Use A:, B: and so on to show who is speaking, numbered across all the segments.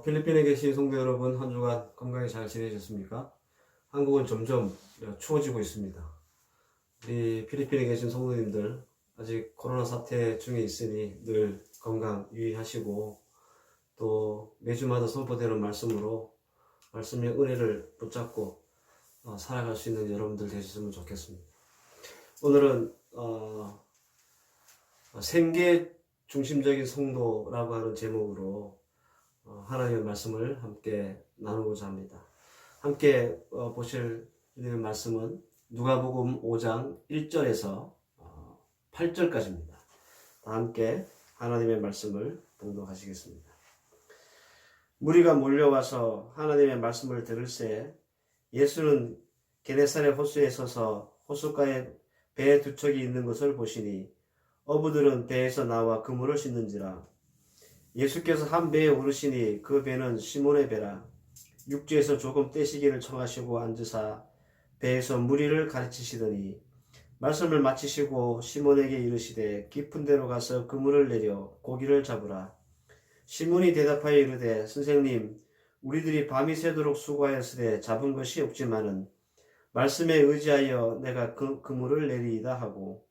A: 필리핀에 계신 성도 여러분, 한 주간 건강히 잘 지내셨습니까? 한국은 점점 추워지고 있습니다. 우리 필리핀에 계신 성도님들, 아직 코로나 사태 중에 있으니 늘 건강 유의하시고, 또 매주마다 선포되는 말씀으로 말씀의 은혜를 붙잡고 살아갈 수 있는 여러분들 되셨으면 좋겠습니다. 오늘은 생계 중심적인 성도라고 하는 제목으로 하나님의 말씀을 함께 나누고자 합니다. 함께 보실 말씀은 누가복음 5장 1절에서 8절까지입니다. 함께 하나님의 말씀을 봉독하시겠습니다. 무리가 몰려와서 하나님의 말씀을 들을새 예수는 게네사렛 호수에 서서 호숫가에 배 두 척이 있는 것을 보시니 어부들은 배에서 나와 그물을 씻는지라. 예수께서 한 배에 오르시니 그 배는 시몬의 배라. 육지에서 조금 떼시기를 청하시고 앉으사 배에서 무리를 가르치시더니 말씀을 마치시고 시몬에게 이르시되 깊은 데로 가서 그물을 내려 고기를 잡으라. 시몬이 대답하여 이르되 선생님, 우리들이 밤이 새도록 수고하였으되 잡은 것이 없지만은 말씀에 의지하여 내가 그물을 내리이다 하고,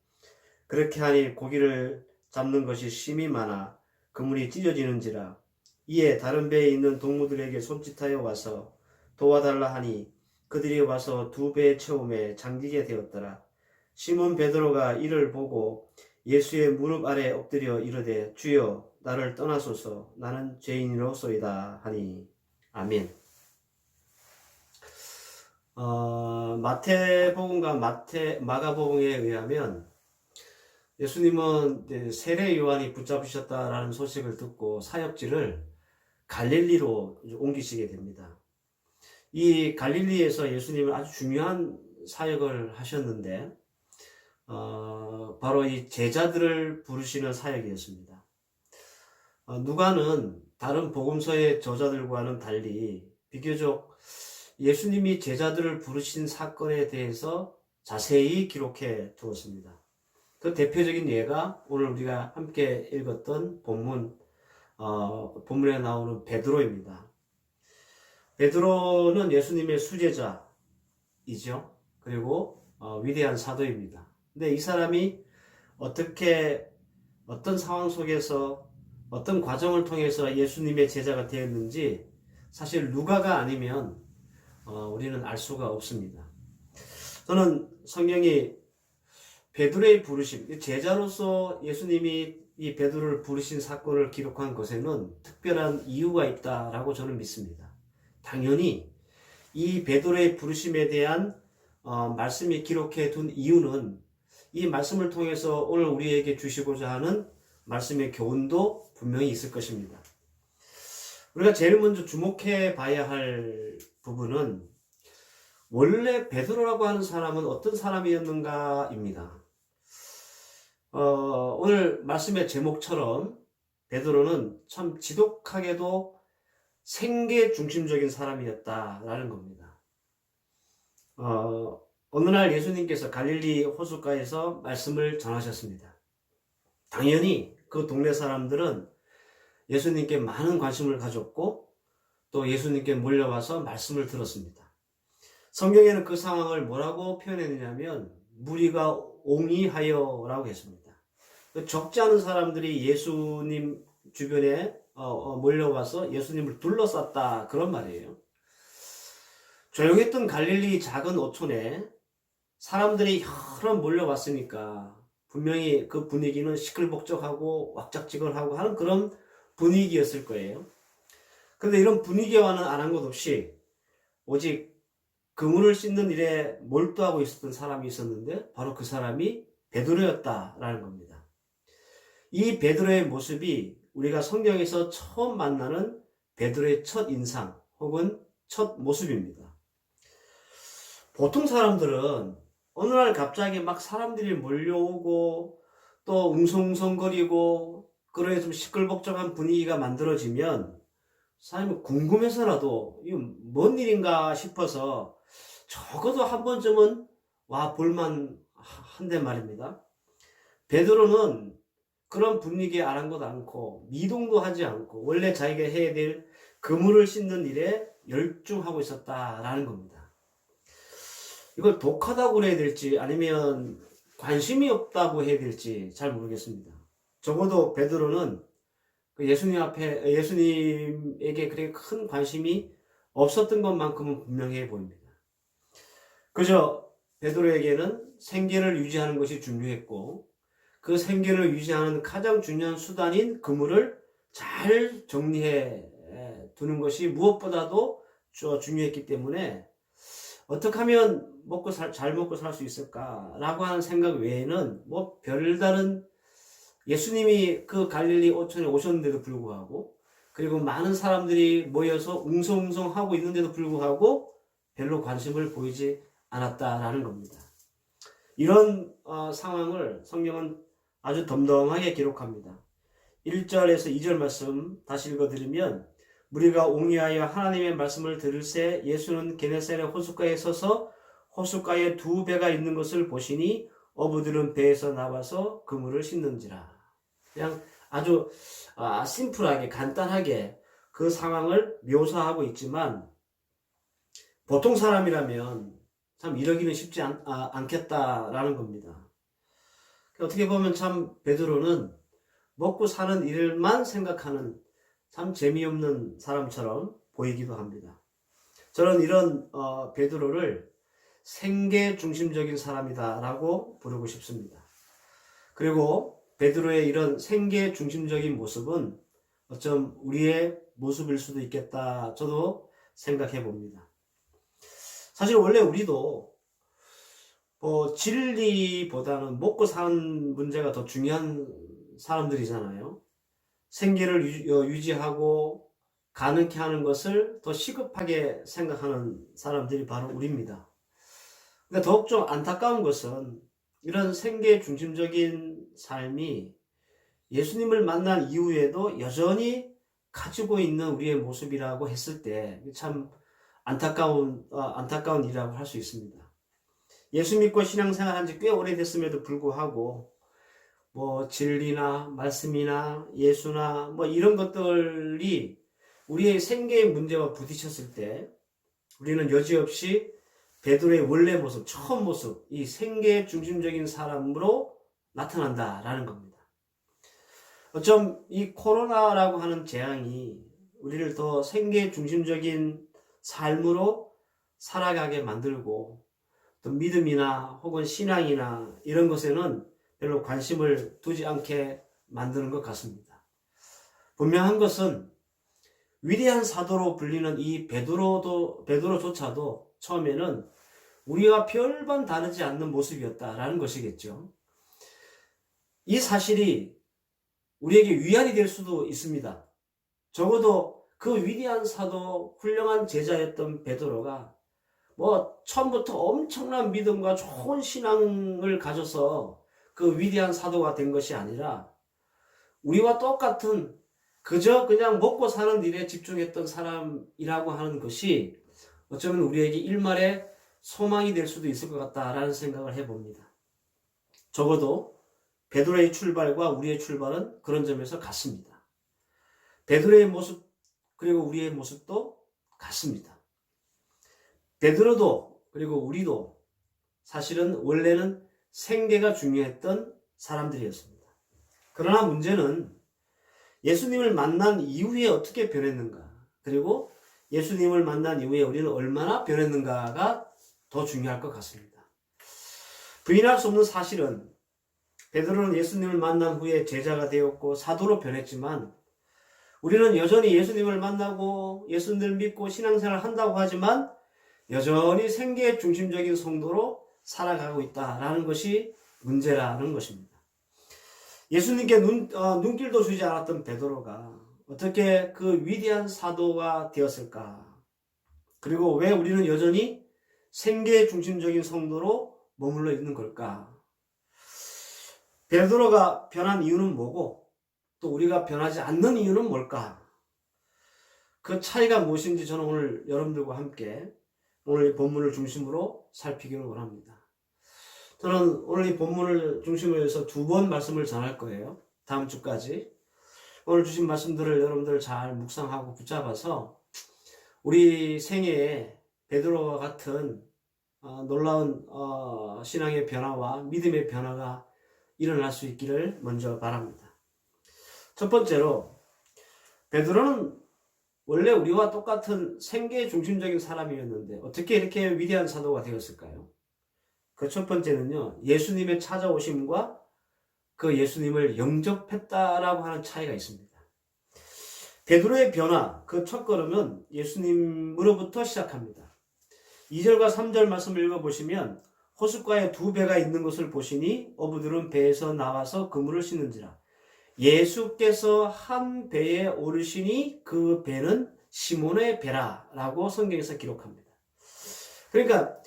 A: 그렇게 하니 고기를 잡는 것이 심히 많아 그물이 찢어지는지라. 이에 다른 배에 있는 동무들에게 손짓하여 와서 도와달라 하니 그들이 와서 두 배에 채움에 잠기게 되었더라. 시몬 베드로가 이를 보고 예수의 무릎 아래 엎드려 이르되 주여, 나를 떠나소서, 나는 죄인이로소이다 하니. 아멘. 마태복음과 마가복음에 의하면 예수님은 세례 요한이 붙잡으셨다라는 소식을 듣고 사역지를 갈릴리로 옮기시게 됩니다. 이 갈릴리에서 예수님은 아주 중요한 사역을 하셨는데 바로 이 제자들을 부르시는 사역이었습니다. 누가는 다른 복음서의 저자들과는 달리 비교적 예수님이 제자들을 부르신 사건에 대해서 자세히 기록해 두었습니다. 그 대표적인 예가 오늘 우리가 함께 읽었던 본문에 나오는 베드로입니다. 베드로는 예수님의 수제자이죠. 그리고 위대한 사도입니다. 근데 이 사람이 어떤 상황 속에서 어떤 과정을 통해서 예수님의 제자가 되었는지 사실 누가가 아니면 우리는 알 수가 없습니다. 저는 성경이 베드로의 부르심, 제자로서 예수님이 이 베드로를 부르신 사건을 기록한 것에는 특별한 이유가 있다라고 저는 믿습니다. 당연히 이 베드로의 부르심에 대한 말씀이 기록해 둔 이유는 이 말씀을 통해서 오늘 우리에게 주시고자 하는 말씀의 교훈도 분명히 있을 것입니다. 우리가 제일 먼저 주목해 봐야 할 부분은 원래 베드로라고 하는 사람은 어떤 사람이었는가입니다. 오늘 말씀의 제목처럼 베드로는 참 지독하게도 생계 중심적인 사람이었다라는 겁니다. 어느 날 예수님께서 갈릴리 호숫가에서 말씀을 전하셨습니다. 당연히 그 동네 사람들은 예수님께 많은 관심을 가졌고 또 예수님께 몰려와서 말씀을 들었습니다. 성경에는 그 상황을 뭐라고 표현했느냐면 무리가 옹이하여 라고 했습니다. 적지 않은 사람들이 예수님 주변에 몰려와서 예수님을 둘러쌌다, 그런 말이에요. 조용했던 갈릴리 작은 어촌에 사람들이 여러 몰려왔으니까 분명히 그 분위기는 시끌벅적하고 왁작지껄하고 하는 그런 분위기였을 거예요. 그런데 이런 분위기와는 안 한 것 없이 오직 그물을 씻는 일에 몰두하고 있었던 사람이 있었는데 바로 그 사람이 베드로였다라는 겁니다. 이 베드로의 모습이 우리가 성경에서 처음 만나는 베드로의 첫 인상 혹은 첫 모습입니다. 보통 사람들은 어느 날 갑자기 막 사람들이 몰려오고 또 웅성웅성거리고 그런 좀 시끌벅적한 분위기가 만들어지면 사람이 궁금해서라도 이거 뭔 일인가 싶어서 적어도 한 번쯤은 와 볼만 한데 말입니다. 베드로는 그런 분위기에 아랑곳 않고 미동도 하지 않고 원래 자기가 해야 될 그물을 씻는 일에 열중하고 있었다라는 겁니다. 이걸 독하다고 해야 될지 아니면 관심이 없다고 해야 될지 잘 모르겠습니다. 적어도 베드로는 예수님에게 그렇게 큰 관심이 없었던 것만큼은 분명해 보입니다. 그저 베드로에게는 생계를 유지하는 것이 중요했고 그 생계를 유지하는 가장 중요한 수단인 그물을 잘 정리해 두는 것이 무엇보다도 중요했기 때문에 어떻게 하면 잘 먹고 살 수 있을까라고 하는 생각 외에는 뭐 별다른 예수님이 그 갈릴리 오천에 오셨는데도 불구하고 그리고 많은 사람들이 모여서 웅성웅성하고 있는데도 불구하고 별로 관심을 보이지 않았다라는 겁니다. 이런 상황을 성경은 아주 덤덤하게 기록합니다. 1절에서 2절 말씀 다시 읽어드리면 무리가 옹이하여 하나님의 말씀을 들을새 예수는 게네사렛 호숫가에 서서 호숫가에 두 배가 있는 것을 보시니 어부들은 배에서 나와서 그물을 씻는지라. 그냥 아주 심플하게 간단하게 그 상황을 묘사하고 있지만 보통 사람이라면 참 이러기는 쉽지 않겠다라는 겁니다. 어떻게 보면 참 베드로는 먹고 사는 일만 생각하는 참 재미없는 사람처럼 보이기도 합니다. 저는 이런 베드로를 생계 중심적인 사람이다라고 부르고 싶습니다. 그리고 베드로의 이런 생계 중심적인 모습은 어쩜 우리의 모습일 수도 있겠다 저도 생각해 봅니다. 사실 원래 우리도 진리보다는 먹고 사는 문제가 더 중요한 사람들이잖아요. 생계를 유지하고 가능케 하는 것을 더 시급하게 생각하는 사람들이 바로 우리입니다. 근데 더욱 좀 안타까운 것은 이런 생계 중심적인 삶이 예수님을 만난 이후에도 여전히 가지고 있는 우리의 모습이라고 했을 때 참 안타까운 일이라고 할 수 있습니다. 예수 믿고 신앙생활 한 지 꽤 오래됐음에도 불구하고 진리나 말씀이나 예수나 이런 것들이 우리의 생계의 문제와 부딪혔을 때 우리는 여지없이 베드로의 원래 모습, 처음 모습, 이 생계 중심적인 사람으로 나타난다라는 겁니다. 어쩜 이 코로나라고 하는 재앙이 우리를 더 생계 중심적인 삶으로 살아가게 만들고 또 믿음이나 혹은 신앙이나 이런 것에는 별로 관심을 두지 않게 만드는 것 같습니다. 분명한 것은 위대한 사도로 불리는 이 베드로조차도 처음에는 우리와 별반 다르지 않는 모습이었다라는 것이겠죠. 이 사실이 우리에게 위안이 될 수도 있습니다. 적어도 그 위대한 사도, 훌륭한 제자였던 베드로가 처음부터 엄청난 믿음과 좋은 신앙을 가져서 그 위대한 사도가 된 것이 아니라 우리와 똑같은 그저 그냥 먹고 사는 일에 집중했던 사람이라고 하는 것이 어쩌면 우리에게 일말의 소망이 될 수도 있을 것 같다라는 생각을 해봅니다. 적어도 베드로의 출발과 우리의 출발은 그런 점에서 같습니다. 베드로의 모습 그리고 우리의 모습도 같습니다. 베드로도 그리고 우리도 사실은 원래는 생계가 중요했던 사람들이었습니다. 그러나 문제는 예수님을 만난 이후에 어떻게 변했는가, 그리고 예수님을 만난 이후에 우리는 얼마나 변했는가가 더 중요할 것 같습니다. 부인할 수 없는 사실은 베드로는 예수님을 만난 후에 제자가 되었고 사도로 변했지만 우리는 여전히 예수님을 만나고 예수님을 믿고 신앙생활을 한다고 하지만 여전히 생계 중심적인 성도로 살아가고 있다라는 것이 문제라는 것입니다. 예수님께 눈길도 주지 않았던 베드로가 어떻게 그 위대한 사도가 되었을까? 그리고 왜 우리는 여전히 생계 중심적인 성도로 머물러 있는 걸까? 베드로가 변한 이유는 뭐고 또 우리가 변하지 않는 이유는 뭘까? 그 차이가 무엇인지 저는 오늘 여러분들과 함께 오늘 이 본문을 중심으로 살피기를 원합니다. 저는 오늘 이 본문을 중심으로 해서 두 번 말씀을 전할 거예요. 다음 주까지 오늘 주신 말씀들을 여러분들 잘 묵상하고 붙잡아서 우리 생애에 베드로와 같은 놀라운 신앙의 변화와 믿음의 변화가 일어날 수 있기를 먼저 바랍니다. 첫 번째로 베드로는 원래 우리와 똑같은 생계 중심적인 사람이었는데 어떻게 이렇게 위대한 사도가 되었을까요? 그 첫 번째는요, 예수님의 찾아오심과 그 예수님을 영접했다라고 하는 차이가 있습니다. 베드로의 변화, 그 첫걸음은 예수님으로부터 시작합니다. 2절과 3절 말씀을 읽어보시면 호숫가에 두 배가 있는 것을 보시니 어부들은 배에서 나와서 그물을 씻는지라. 예수께서 한 배에 오르시니 그 배는 시몬의 배라라고 성경에서 기록합니다. 그러니까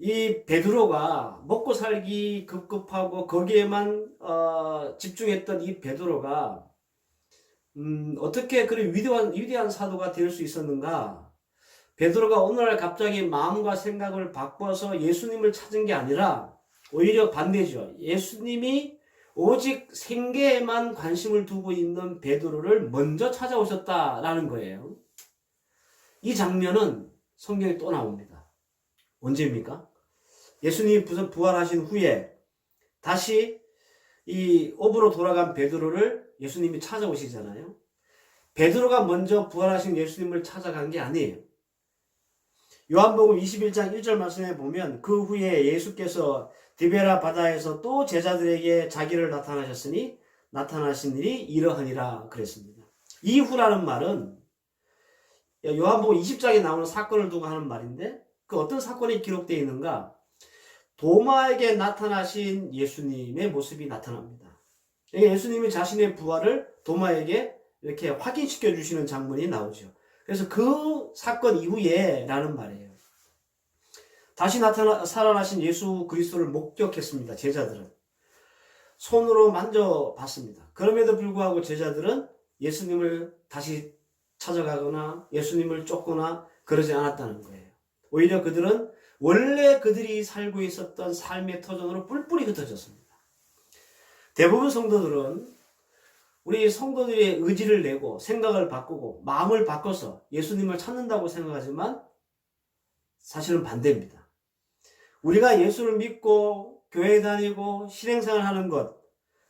A: 이 베드로가 먹고 살기 급급하고 거기에만 집중했던 이 베드로가 어떻게 그런 위대한 사도가 될 수 있었는가? 베드로가 오늘날 갑자기 마음과 생각을 바꿔서 예수님을 찾은 게 아니라 오히려 반대죠. 예수님이 오직 생계에만 관심을 두고 있는 베드로를 먼저 찾아오셨다라는 거예요. 이 장면은 성경에 또 나옵니다. 언제입니까? 예수님이 부활하신 후에 다시 이 업으로 돌아간 베드로를 예수님이 찾아오시잖아요. 베드로가 먼저 부활하신 예수님을 찾아간 게 아니에요. 요한복음 21장 1절 말씀에 보면 그 후에 예수께서 디베라 바다에서 또 제자들에게 자기를 나타나셨으니 나타나신 일이 이러하니라 그랬습니다. 이후라는 말은 요한복음 20장에 나오는 사건을 두고 하는 말인데 그 어떤 사건이 기록되어 있는가? 도마에게 나타나신 예수님의 모습이 나타납니다. 예수님이 자신의 부활을 도마에게 이렇게 확인시켜 주시는 장면이 나오죠. 그래서 그 사건 이후에 라는 말이에요. 다시 살아나신 예수 그리스도를 목격했습니다. 제자들은. 손으로 만져봤습니다. 그럼에도 불구하고 제자들은 예수님을 다시 찾아가거나 예수님을 쫓거나 그러지 않았다는 거예요. 오히려 그들은 원래 그들이 살고 있었던 삶의 터전으로 뿔뿔이 흩어졌습니다. 대부분 성도들은 우리 성도들의 의지를 내고 생각을 바꾸고 마음을 바꿔서 예수님을 찾는다고 생각하지만 사실은 반대입니다. 우리가 예수를 믿고 교회 다니고 실행생활 하는 것,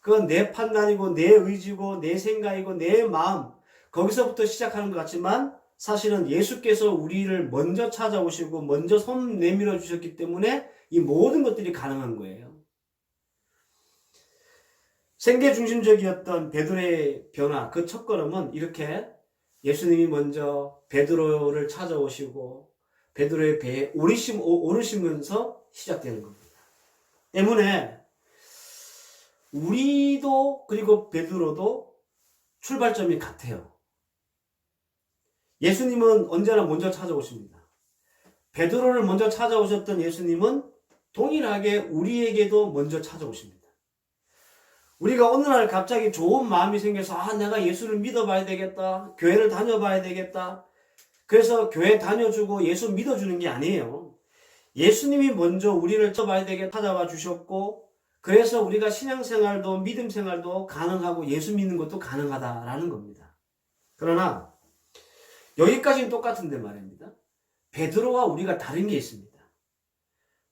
A: 그건 내 판단이고 내 의지고 내 생각이고 내 마음, 거기서부터 시작하는 것 같지만 사실은 예수께서 우리를 먼저 찾아오시고 먼저 손 내밀어 주셨기 때문에 이 모든 것들이 가능한 거예요. 생계 중심적이었던 베드로의 변화, 그 첫걸음은 이렇게 예수님이 먼저 베드로를 찾아오시고 베드로의 배에 오르시면서 시작되는 겁니다. 때문에 우리도 그리고 베드로도 출발점이 같아요. 예수님은 언제나 먼저 찾아오십니다. 베드로를 먼저 찾아오셨던 예수님은 동일하게 우리에게도 먼저 찾아오십니다. 우리가 어느 날 갑자기 좋은 마음이 생겨서 내가 예수를 믿어봐야 되겠다. 교회를 다녀봐야 되겠다. 그래서 교회 다녀주고 예수 믿어주는 게 아니에요. 예수님이 먼저 우리를 찾아봐야 되게 찾아와 주셨고 그래서 우리가 신앙생활도 믿음생활도 가능하고 예수 믿는 것도 가능하다라는 겁니다. 그러나 여기까지는 똑같은데 말입니다. 베드로와 우리가 다른 게 있습니다.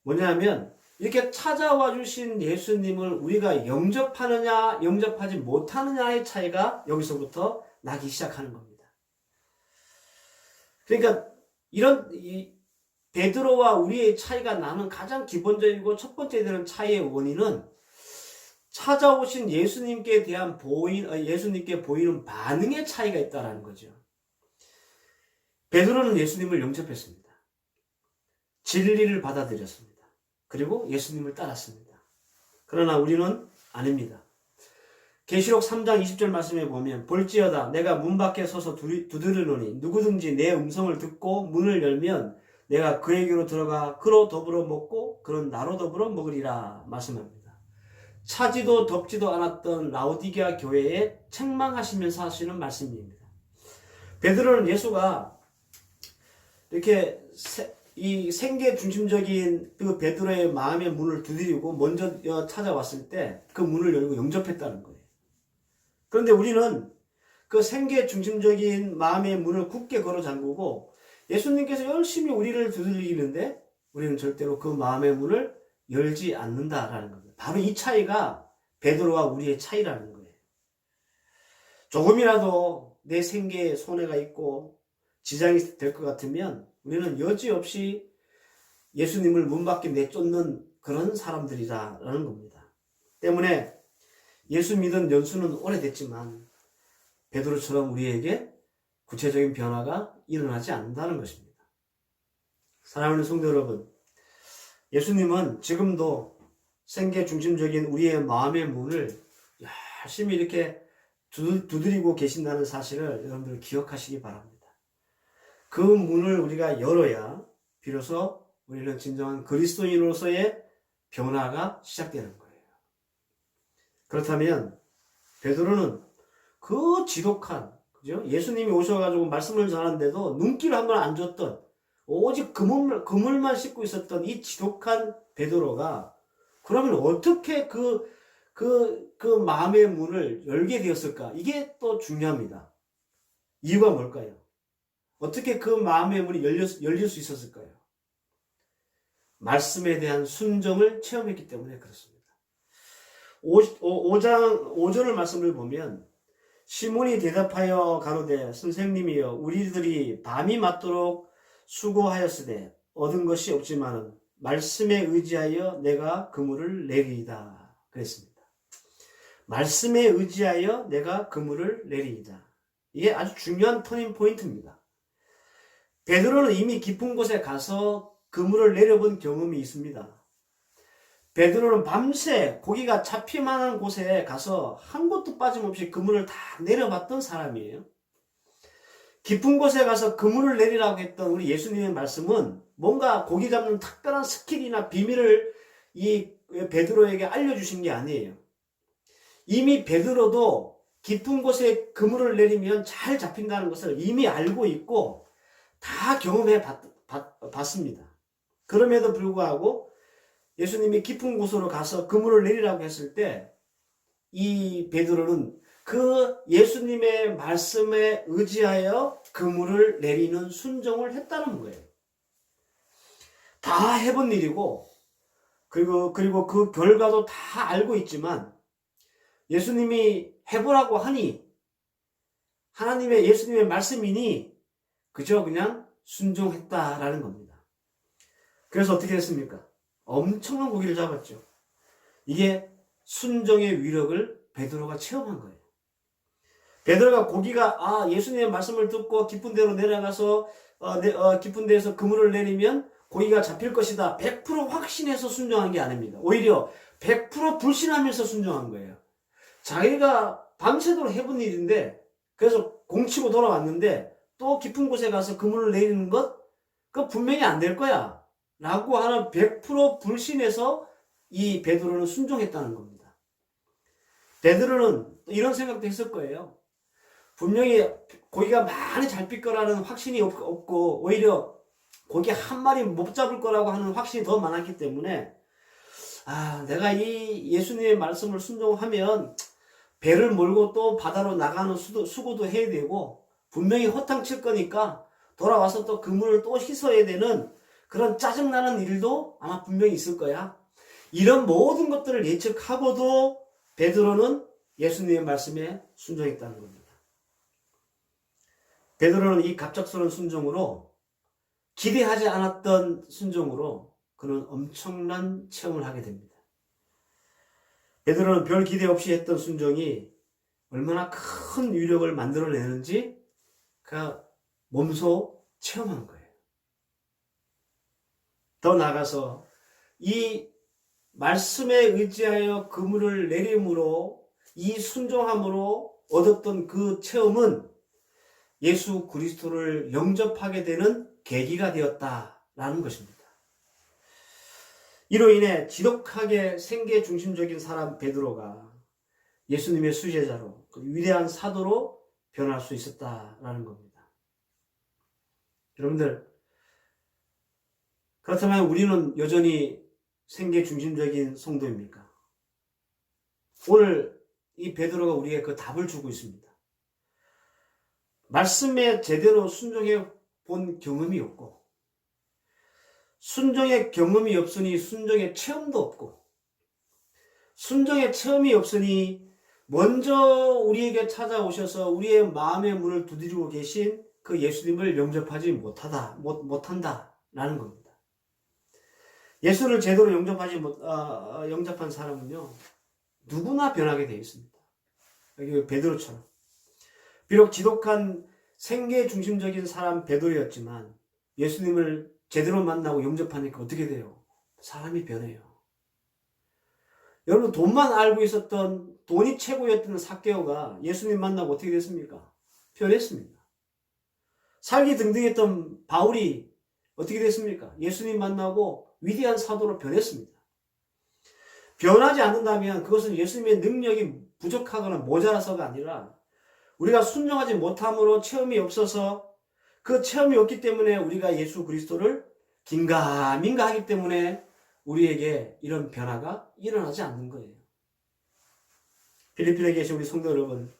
A: 뭐냐면 이렇게 찾아와 주신 예수님을 우리가 영접하느냐 영접하지 못하느냐의 차이가 여기서부터 나기 시작하는 겁니다. 그러니까 이 베드로와 우리의 차이가 나는 가장 기본적이고 첫 번째 되는 차이의 원인은 찾아오신 예수님께 대한 예수님께 보이는 반응의 차이가 있다는 거죠. 베드로는 예수님을 영접했습니다. 진리를 받아들였습니다. 그리고 예수님을 따랐습니다. 그러나 우리는 아닙니다. 계시록 3장 20절 말씀에 보면 볼지어다 내가 문 밖에 서서 두드리노니 누구든지 내 음성을 듣고 문을 열면 내가 그에게로 들어가 그로 더불어 먹고 그는 나로 더불어 먹으리라 말씀합니다. 차지도 덥지도 않았던 라오디게아 교회에 책망하시면서 하시는 말씀입니다. 베드로는 예수가 이렇게 이 생계 중심적인 그 베드로의 마음의 문을 두드리고 먼저 찾아왔을 때 그 문을 열고 영접했다는 거예요. 그런데 우리는 그 생계 중심적인 마음의 문을 굳게 걸어 잠그고 예수님께서 열심히 우리를 두들기는데 우리는 절대로 그 마음의 문을 열지 않는다라는 겁니다. 바로 이 차이가 베드로와 우리의 차이라는 거예요. 조금이라도 내 생계에 손해가 있고 지장이 될 것 같으면 우리는 여지없이 예수님을 문 밖에 내쫓는 그런 사람들이라는 겁니다. 때문에 예수 믿은 연수는 오래됐지만 베드로처럼 우리에게 구체적인 변화가 일어나지 않는다는 것입니다. 사랑하는 성도 여러분, 예수님은 지금도 생계 중심적인 우리의 마음의 문을 열심히 이렇게 두드리고 계신다는 사실을 여러분들 기억하시기 바랍니다. 그 문을 우리가 열어야 비로소 우리는 진정한 그리스도인으로서의 변화가 시작되는 거예요. 그렇다면 베드로는 그 지독한, 그죠? 예수님이 오셔가지고 말씀을 전하는데도 눈길을 한 번 안 줬던, 오직 그물만 씻고 있었던 이 지독한 베드로가 그러면 어떻게 그 마음의 문을 열게 되었을까? 이게 또 중요합니다. 이유가 뭘까요? 어떻게 그 마음의 문이 열릴 수 있었을까요? 말씀에 대한 순종을 체험했기 때문에 그렇습니다. 5절 말씀을 보면 시몬이 대답하여 가로되 선생님이여 우리들이 밤이 맞도록 수고하였으되 얻은 것이 없지만은 말씀에 의지하여 내가 그물을 내리이다 그랬습니다. 말씀에 의지하여 내가 그물을 내리이다. 이게 아주 중요한 터닝 포인트입니다. 베드로는 이미 깊은 곳에 가서 그물을 내려본 경험이 있습니다. 베드로는 밤새 고기가 잡힐만한 곳에 가서 한 곳도 빠짐없이 그물을 다 내려봤던 사람이에요. 깊은 곳에 가서 그물을 내리라고 했던 우리 예수님의 말씀은 뭔가 고기 잡는 특별한 스킬이나 비밀을 이 베드로에게 알려주신 게 아니에요. 이미 베드로도 깊은 곳에 그물을 내리면 잘 잡힌다는 것을 이미 알고 있고 다 경험해 봤습니다. 그럼에도 불구하고 예수님이 깊은 곳으로 가서 그물을 내리라고 했을 때 이 베드로는 그 예수님의 말씀에 의지하여 그물을 내리는 순종을 했다는 거예요. 다 해본 일이고 그리고 그 결과도 다 알고 있지만 예수님이 해보라고 하니 예수님의 말씀이니 그저 그냥 순종했다라는 겁니다. 그래서 어떻게 했습니까? 엄청난 고기를 잡았죠. 이게 순종의 위력을 베드로가 체험한 거예요. 베드로가 고기가 예수님의 말씀을 듣고 깊은 데로 내려가서 깊은 데에서 그물을 내리면 고기가 잡힐 것이다 100% 확신해서 순종한 게 아닙니다. 오히려 100% 불신하면서 순종한 거예요. 자기가 밤새도록 해본 일인데 그래서 공치고 돌아왔는데 또 깊은 곳에 가서 그물을 내리는 것 그거 분명히 안 될 거야 라고 하는 100% 불신해서 이 베드로는 순종했다는 겁니다. 베드로는 이런 생각도 했을 거예요. 분명히 고기가 많이 잡힐 거라는 확신이 없고 오히려 고기 한 마리 못 잡을 거라고 하는 확신이 더 많았기 때문에 내가 이 예수님의 말씀을 순종하면 배를 몰고 또 바다로 나가는 수고도 해야 되고 분명히 허탕칠 거니까 돌아와서 또 그물을 또 씻어야 되는 그런 짜증나는 일도 아마 분명히 있을 거야. 이런 모든 것들을 예측하고도 베드로는 예수님의 말씀에 순종했다는 겁니다. 베드로는 이 갑작스러운 순종으로 기대하지 않았던 순종으로 그는 엄청난 체험을 하게 됩니다. 베드로는 별 기대 없이 했던 순종이 얼마나 큰 위력을 만들어내는지 그가 몸소 체험한 거예요. 더 나아가서 이 말씀에 의지하여 그물을 내림으로 이 순종함으로 얻었던 그 체험은 예수 그리스도를 영접하게 되는 계기가 되었다라는 것입니다. 이로 인해 지독하게 생계 중심적인 사람 베드로가 예수님의 수제자로 위대한 사도로 변할 수 있었다라는 겁니다. 여러분들 그렇다면 우리는 여전히 생계 중심적인 성도입니까? 오늘 이 베드로가 우리에게 그 답을 주고 있습니다. 말씀에 제대로 순종해 본 경험이 없고, 순종의 경험이 없으니 순종의 체험도 없고, 순종의 체험이 없으니 먼저 우리에게 찾아오셔서 우리의 마음의 문을 두드리고 계신 그 예수님을 영접하지 못한다라는 겁니다. 예수를 제대로 영접한 사람은요, 누구나 변하게 되어 있습니다. 여기 베드로처럼. 비록 지독한 생계 중심적인 사람 베드로였지만 예수님을 제대로 만나고 영접하니까 어떻게 돼요? 사람이 변해요. 여러분, 돈만 알고 있었던, 돈이 최고였던 삭개오가 예수님 만나고 어떻게 됐습니까? 변했습니다. 살기 등등했던 바울이 어떻게 됐습니까? 예수님 만나고 위대한 사도로 변했습니다. 변하지 않는다면 그것은 예수님의 능력이 부족하거나 모자라서가 아니라 우리가 순종하지 못함으로 체험이 없어서, 그 체험이 없기 때문에 우리가 예수 그리스도를 긴가민가 하기 때문에 우리에게 이런 변화가 일어나지 않는 거예요. 필리핀에 계신 우리 성도 여러분,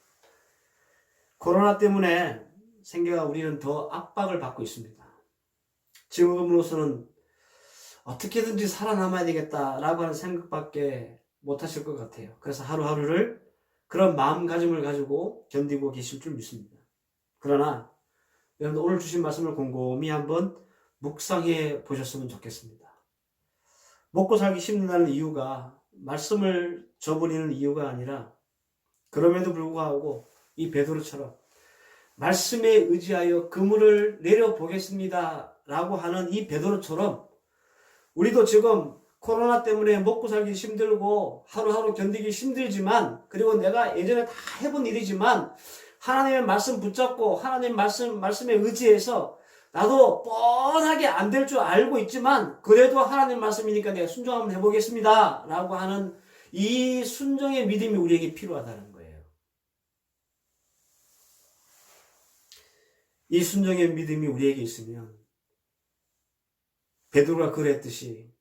A: 코로나 때문에 생계가 우리는 더 압박을 받고 있습니다. 지금으로서는 어떻게든지 살아남아야 되겠다라고 하는 생각밖에 못 하실 것 같아요. 그래서 하루하루를 그런 마음가짐을 가지고 견디고 계실 줄 믿습니다. 그러나 여러분, 오늘 주신 말씀을 곰곰이 한번 묵상해 보셨으면 좋겠습니다. 먹고 살기 힘들다는 이유가 말씀을 저버리는 이유가 아니라, 그럼에도 불구하고 이 베드로처럼 말씀에 의지하여 그물을 내려보겠습니다 라고 하는 이 베드로처럼 우리도 지금 코로나 때문에 먹고 살기 힘들고 하루하루 견디기 힘들지만, 그리고 내가 예전에 다 해본 일이지만 하나님의 말씀 붙잡고 하나님 말씀에 의지해서 나도 뻔하게 안 될 줄 알고 있지만 그래도 하나님 말씀이니까 내가 순종 한번 해보겠습니다 라고 하는 이 순종의 믿음이 우리에게 필요하다는 거예요. 이 순종의 믿음이 우리에게 있으면 베드로가 그랬듯이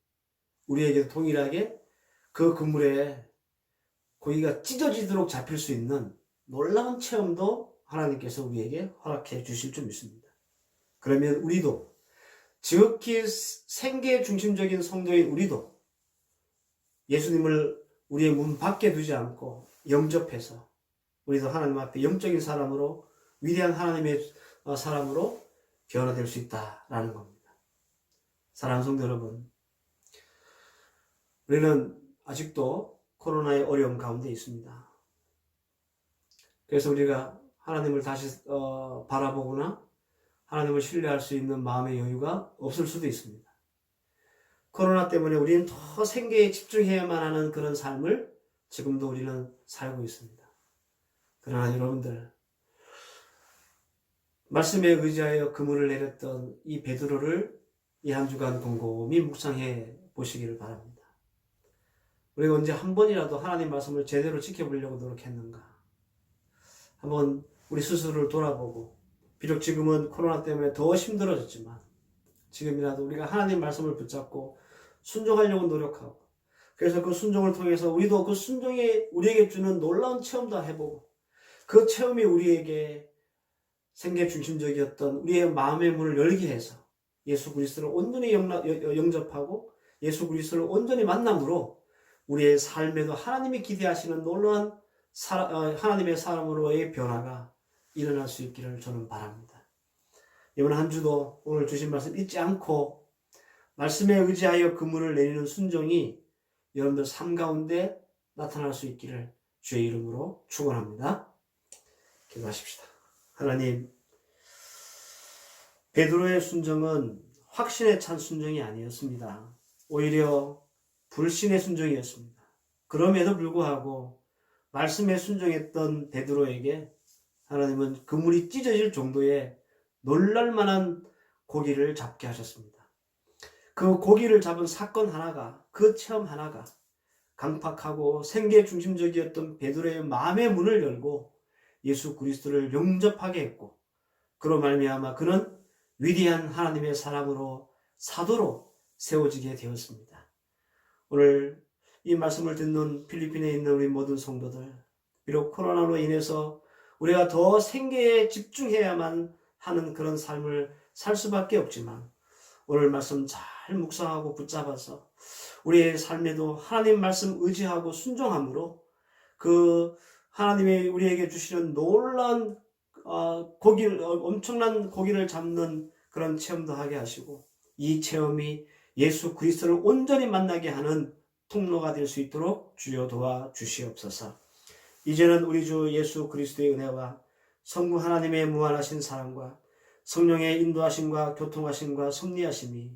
A: 우리에게도 동일하게 그 그물에 고기가 찢어지도록 잡힐 수 있는 놀라운 체험도 하나님께서 우리에게 허락해 주실 줄 믿습니다. 그러면 우리도, 지극히 생계 중심적인 성도인 우리도 예수님을 우리의 문 밖에 두지 않고 영접해서 우리도 하나님 앞에 영적인 사람으로, 위대한 하나님의 사람으로 변화될 수 있다라는 겁니다. 사랑하는 성도 여러분, 우리는 아직도 코로나의 어려움 가운데 있습니다. 그래서 우리가 하나님을 다시 바라보거나 하나님을 신뢰할 수 있는 마음의 여유가 없을 수도 있습니다. 코로나 때문에 우리는 더 생계에 집중해야만 하는 그런 삶을 지금도 우리는 살고 있습니다. 그러나 여러분들, 말씀에 의지하여 그물을 내렸던 이 베드로를 이 한 주간 곰곰이 묵상해 보시기를 바랍니다. 우리가 언제 한 번이라도 하나님 말씀을 제대로 지켜보려고 노력했는가? 한번 우리 스스로를 돌아보고, 비록 지금은 코로나 때문에 더 힘들어졌지만 지금이라도 우리가 하나님 말씀을 붙잡고 순종하려고 노력하고, 그래서 그 순종을 통해서 우리도 그 순종이 우리에게 주는 놀라운 체험도 해보고, 그 체험이 우리에게 생계 중심적이었던 우리의 마음의 문을 열게 해서 예수 그리스도를 온전히 영접하고 예수 그리스도를 온전히 만남으로 우리의 삶에도 하나님이 기대하시는 놀라운 하나님의 사람으로의 변화가 일어날 수 있기를 저는 바랍니다. 이번 한 주도 오늘 주신 말씀 잊지 않고 말씀에 의지하여 그물을 내리는 순종이 여러분들 삶 가운데 나타날 수 있기를 주의 이름으로 축원합니다. 기도하십시다. 하나님, 베드로의 순종은 확신에 찬 순종이 아니었습니다. 오히려 불신의 순종이었습니다. 그럼에도 불구하고 말씀에 순종했던 베드로에게 하나님은 그물이 찢어질 정도의 놀랄만한 고기를 잡게 하셨습니다. 그 고기를 잡은 사건 하나가, 그 체험 하나가 강팍하고 생계 중심적이었던 베드로의 마음의 문을 열고 예수 그리스도를 영접하게 했고, 그로 말미암아 그는 위대한 하나님의 사람으로, 사도로 세워지게 되었습니다. 오늘 이 말씀을 듣는 필리핀에 있는 우리 모든 성도들, 비록 코로나로 인해서 우리가 더 생계에 집중해야만 하는 그런 삶을 살 수밖에 없지만 오늘 말씀 잘 묵상하고 붙잡아서 우리의 삶에도 하나님 말씀 의지하고 순종함으로 그 하나님이 우리에게 주시는 놀라운 엄청난 고기를 잡는 그런 체험도 하게 하시고 이 체험이 예수 그리스도를 온전히 만나게 하는 통로가 될 수 있도록 주여 도와 주시옵소서. 이제는 우리 주 예수 그리스도의 은혜와 성부 하나님의 무한하신 사랑과 성령의 인도하심과 교통하심과 섭리하심이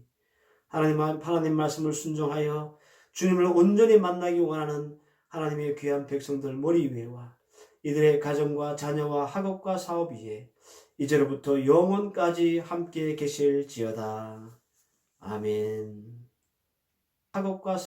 A: 하나님 말씀을 순종하여 주님을 온전히 만나기 원하는 하나님의 귀한 백성들 머리 위에와 이들의 가정과 자녀와 학업과 사업 위에 이제로부터 영원까지 함께 계실지어다. 아멘. 학업과